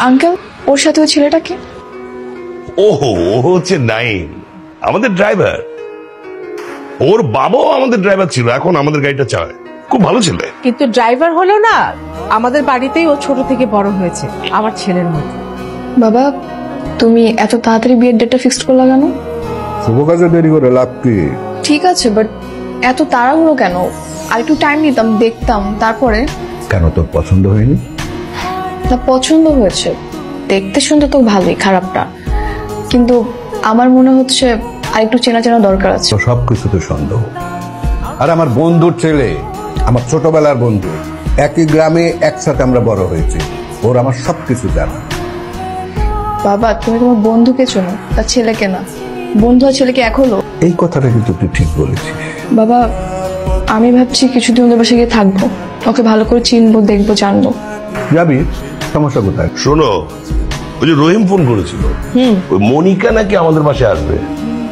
Uncle, ওর সাথে ওই ছেলেটাকে? ওহো, ও হচ্ছে নাইম, আমাদের ড্রাইভার। ওর বাবাও আমাদের ড্রাইভার ছিল, এখন আমাদের গাড়িটা চালায়। খুব ভালো ছেলে। কিন্তু ড্রাইভার হলো না, আমাদের বাড়িতেই ও ছোট থেকে বড় হয়েছে, আমার ছেলের মতো। বাবা, তুমি এত তাড়াতাড়ি বিয়ের ডেটটা ফিক্সড করলা কেন? শুভ কাজে দেরি করে লাভ কি? ঠিক আছে, বাট এত তাড়াহুড়ো কেন? আর একটু টাইম নিতাম, দেখতাম, তারপরে। কেন তোর পছন্দ হয়নি? না, পছন্দ হয়েছে, দেখতে শুনতে তো ভালোই, খারাপটা। কিন্তু আমার মনে হচ্ছে আর একটু চেনা চেনা দরকার আছে। তো সবকিছুতে সন্দেহ। আর আমার বন্ধুর ছেলে, আমার ছোটবেলার বন্ধু, একই গ্রামে একসাথে আমরা বড় হয়েছি, ওর আমার সবকিছু জানা। বাবা, তুমি তোমার বন্ধুকে চেনো, তার ছেলেকে না। বন্ধু আর ছেলেকে এক হলো? এই কথাটা কিন্তু তুই ঠিক বলেছিস। বাবা, আমি ভাবছি কিছুদিন ওদের বাসায় গিয়ে থাকবো, ওকে ভালো করে চিনবো, দেখবো, জানবো। যাবি? সমস্যা কোথায়? শোনো, ওই যে রহিম ফোন করেছিল, ওই মনিকা নাকি আমাদের বাসায় আসবে,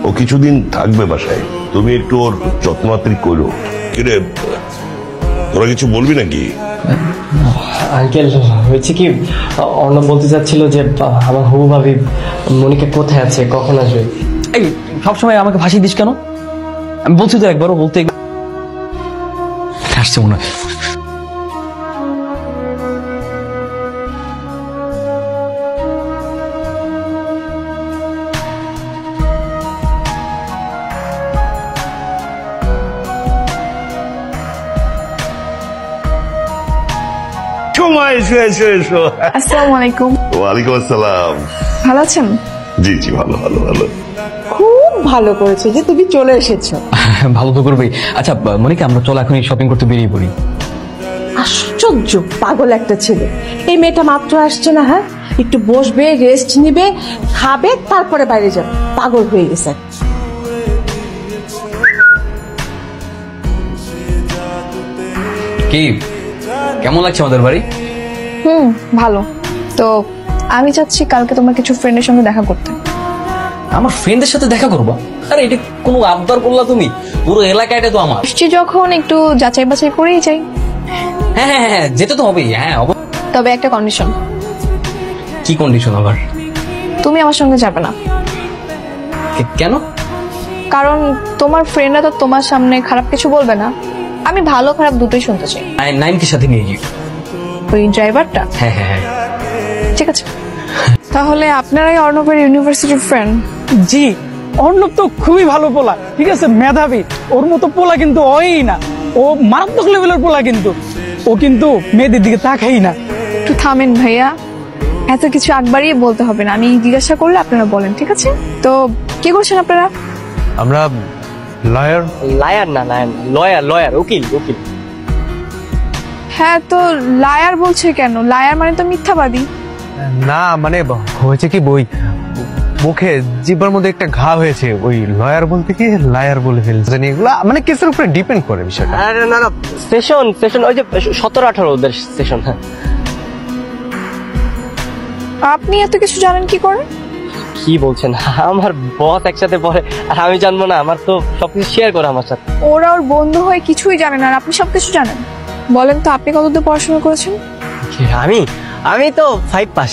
ও কিছুদিন থাকবে বাসায়। তুমি একটু ওর যত্নআত্রি করো। কিরে, তোরা কিছু বলবি নাকি? আঙ্কেল, হয়েছে কি, অর্ণব বলতে চাচ্ছিল যে আমার হবু ভাবি মনিকা কোথায় আছে, কখন আসবে। এই সবসময় আমাকে ফাঁসি দিস কেন? আমি বলছি তো একবারও বলতে আসছে মনে হয়। আসসালামু আলাইকুম। ওয়ালাইকুম আসসালাম। ভালো আছেন? জি জি, ভালো ভালো ভালো। খুব ভালো করেছে যে তুমি চলে এসেছো। ভালো তো করবেই। আচ্ছা মনিকা, আমরা চলো এখন শপিং করতে বেরিয়ে পড়ি। আশ্চর্য পাগল একটা ছেলে। এই মেয়েটা মাত্র আসছে না, হ্যাঁ, একটু বসবে, রেস্ট নিবে, খাবে, তারপরে বাইরে যাবে। পাগল হয়ে গেছে। কি কেমন লাগছে আমাদের বাড়ি? ভালো। তো আমি চাচ্ছি কালকে তোমার কিছু ফ্রেন্ডের সঙ্গে দেখা করতে। আমার ফ্রেন্ডের সাথে দেখা করবা? আরে এটা কোনো আবদার করলা তুমি? পুরো এলাকাটা তো আমার। আসছি যখন একটু যাচাই বাছাই করেই যাই। হ্যাঁ হ্যাঁ হ্যাঁ, যেতে তো হবেই। হ্যাঁ, তবে একটা কন্ডিশন। কি কন্ডিশন আবার? তুমি আমার সঙ্গে যাবে না। কেন? কারণ তোমার ফ্রেন্ডরা তো তোমার সামনে খারাপ কিছু বলবে না। আমি ভালো খারাপ দুটোই শুনতে চাই। নাইমকে সাথে নিয়ে গিয়ে। ওই ড্রাইভারটা? হ্যাঁ হ্যাঁ হ্যাঁ। ঠিক আছে, তাহলে আপনারাই অর্ণবের ইউনিভার্সিটির ফ্রেন্ড? জি, অর্ণব তো খুবই ভালো পোলা, ঠিক আছে, মেধাবী। ওর মতো পোলা কিন্তু হয়ই না, ও মারাত্মক লেভেলের পোলা। কিন্তু ও কিন্তু মেয়েদের দিকে তাকাই না। একটু থামেন ভাইয়া, এত কিছু আগবাড়িয়ে বলতে হবে না। আমি জিজ্ঞাসা করলে আপনারা বলেন, ঠিক আছে? তো কি করছেন আপনারা? আমরা লয়ার। লায়ার না, লায়ার, লয়ার, লয়ার, উকিল, উকিল। হ্যাঁ, তো লায়ার বলছে কেন? লায়ার মানে তো মিথ্যাবাদী। না মানে হয়েছে কি, বই মুখে জিহ্বার মধ্যে একটা ঘা হয়েছে, ওই লয়ার বলতে কি লায়ার বলে ফেলছে। এগুলা মানে কেসের উপরে ডিপেন্ড করে বিষয়টা। আরে না না, সেশন সেশন, ওই যে 17-18 ওদের সেশন। হ্যাঁ, আপনি এত কিছু জানেন কি করে? কি বলছেন? আমার বস একসাথে পড়ে, আর আমি জানবো না? আমার তো সবকিছু শেয়ার করে আমার সাথে। ওরা ওর বন্ধু হয়ে কিছুই জানে না, আর আপনি সবকিছু জানেন। বলেন তো, আপনি কতদূর পড়াশোনা করেছেন? আমি আমি তো 5 পাস।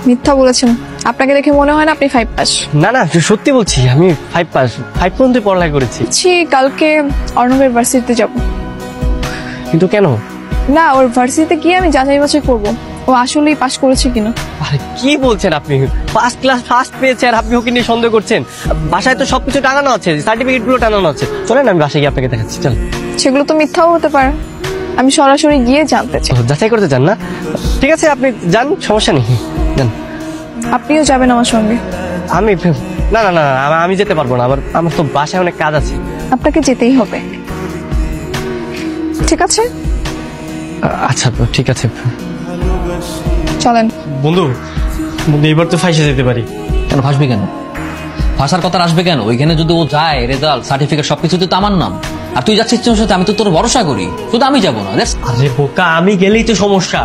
মিথ্যা বলেছেন, আপনাকে দেখে মনে হয় না আপনি 5 পাস। না না, সত্যি বলছি, আমি 5 পাস, 5 পর্যন্ত পড়ালেখা করেছি। কালকে অর্ণবের ভার্সিটিতে যাব। কিন্তু কেন? না, ওর ভার্সিটিতে গিয়ে আমি যাচাই বাছাই করবো ও আসলেই পাস করেছে কিনা। আরে কি বলছেন আপনি? ফার্স্ট ক্লাস ফার্স্ট পেয়েছে, আর আপনি ওকে নিয়ে সন্দেহ করছেন? বাসায় তো সবকিছু টানানো আছে, সার্টিফিকেট গুলো টানানো আছে। চলেন আমি বাসায় গিয়ে আপনাকে দেখাচ্ছি। চল। সেগুলো তো মিথ্যাও হতে পারে, আমি সরাসরি গিয়ে জানতে চাই। যাচাই করতে চান না? ঠিক আছে, আপনি যান, সমস্যা নেই, যান। আপনিও যাবেন আমার সঙ্গে? আমি না না না, আমি যেতে পারবো না, আমার তো বাসায় অনেক কাজ আছে। আপনাকে যেতেই হবে, ঠিক আছে? আচ্ছা ঠিক আছে। চলেন। বন্ধু, এবার তো ফাঁসে যেতে পারি। কেন ফাঁসবে? কেন ফাঁসার কথা আসবে কেন? ওইখানে যদি ও যায়, রেজাল্ট সার্টিফিকেট সবকিছুতে তো আমার নাম। আর তুই যাচ্ছিস তোর সাথে, আমি তো তোর ভরসা করি, শুধু আমি যাবো না। আরে বোকা, আমি গেলেই তো সমস্যা।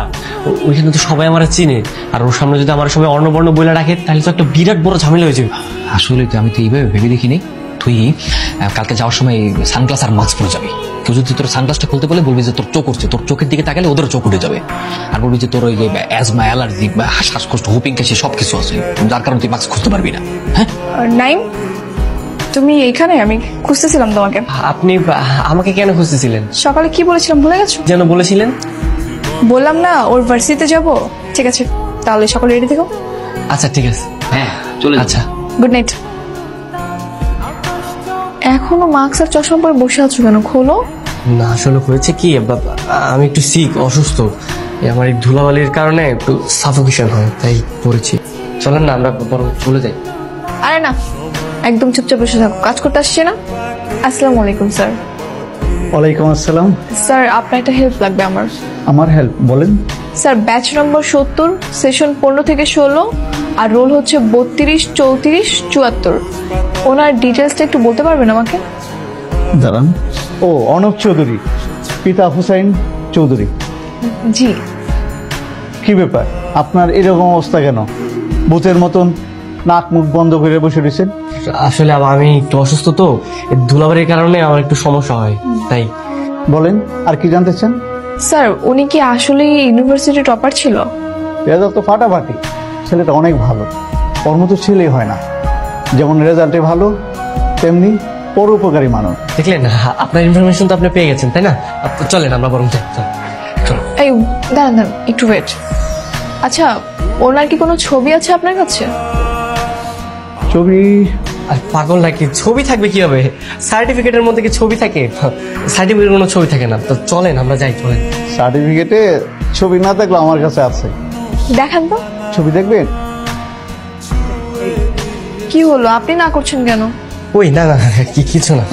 ওইখানে তো সবাই আমার চিনে, আর ওর সামনে যদি আমার সবাই অর্ণবর্ণ বলে রাখে, তাহলে তো একটা বিরাট বড় ঝামেলা হয়ে যাবে। আসলে তো আমি তো এইভাবে ভেবে দেখিনি। তুই কালকে যাওয়ার সময় সানগ্লাস আর মাস্ক পরে যাবি। কেউ যদি তোর সানগ্লাসটা খুলতে বলে বলবি যে তোর চোখ উঠছে, তোর চোখের দিকে তাকালে ওদের চোখ উঠে যাবে। আর বলবি যে তোর ওই যে অ্যাজমা, অ্যালার্জি বা শ্বাসকষ্ট, হুপিং কাশি সবকিছু আছে, যার কারণে তুই মাস্ক খুলতে পারবি না। হ্যাঁ নাইম, তুমি এইখানে? আমি খুঁজতেছিলাম তোমাকে। আপনি আমাকে কেন খুঁজতেছিলেন? সকালে কি বলেছিলাম ভুলে গেছো? যেন বলেছিলেন। বললাম না ওর ভার্সিটিতে যাব। ঠিক আছে, তাহলে সকালে রেডি থেকো। আচ্ছা ঠিক আছে। হ্যাঁ চলে আচ্ছা গুড নাইট। এখনো মাস্ক আর চশমা পরে বসে আছো কেন? খোলো। না আসলে হয়েছে কি, আমি একটু অসুস্থ। আমার এই ধুলাবালির কারণে একটু সাফোকেশন হয়, তাই পড়েছি। চলেন না আমরা বরং চলে যাই। আরে না, একদম চুপচাপ বসে থাকো। কাজ করতে আসছে না? আসসালামু আলাইকুম স্যার। ওয়ালাইকুম আসসালাম। স্যার আপনার একটা হেল্প লাগবে আমার। আমার হেল্প বলেন। স্যার ব্যাচ নম্বর 70, সেশন 15 থেকে 16, আর রোল হচ্ছে 32, 34, 74। ওনার ডিটেলসটা একটু বলতে পারবেন আমাকে? দাঁড়ান। ও অনব চৌধুরী, পিতা হুসাইন চৌধুরী। জি। কি ব্যাপার আপনার এরকম অবস্থা কেন? ভূতের মতন নাক মুখ বন্ধ করে বসে রয়েছেন। আসলে আমি একটু অসুস্থ তো, এই ধুলাবালির কারণে আমার একটু সমস্যা হয়, তাই। বলেন আর কি জানতে চান? স্যার উনি কি আসলে ইউনিভার্সিটি টপার ছিল? রেজাল্ট তো ফাটাফাটি, ছেলেটা অনেক ভালো। ওর মতো ছেলেই হয় না। যেমন রেজাল্টে ভালো, তেমনি পরোপকারী মানুষ। দেখলেন, আপনার ইনফরমেশন তো আপনি পেয়ে গেছেন, তাই না? চলেন আমরা বরং যাই। চলো। এই দাঁড়ান দাঁড়ান, একটু ওয়েট। আচ্ছা, ওনার কি কোনো ছবি আছে আপনার কাছে? ছবি? আর পাগল নাকি, ছবি থাকবে কি হবে? সার্টিফিকেটের মধ্যে কি ছবি থাকে? সার্টিফিকেটের কোনো ছবি থাকে না। তো চলেন আমরা যাই, চলেন। সার্টিফিকেটে ছবি না থাকলে আমার কাছে আছে। দেখান তো। ছবি দেখবেন? কি হলো, আপনি না করছেন কেন? ওই না না, কিছু না।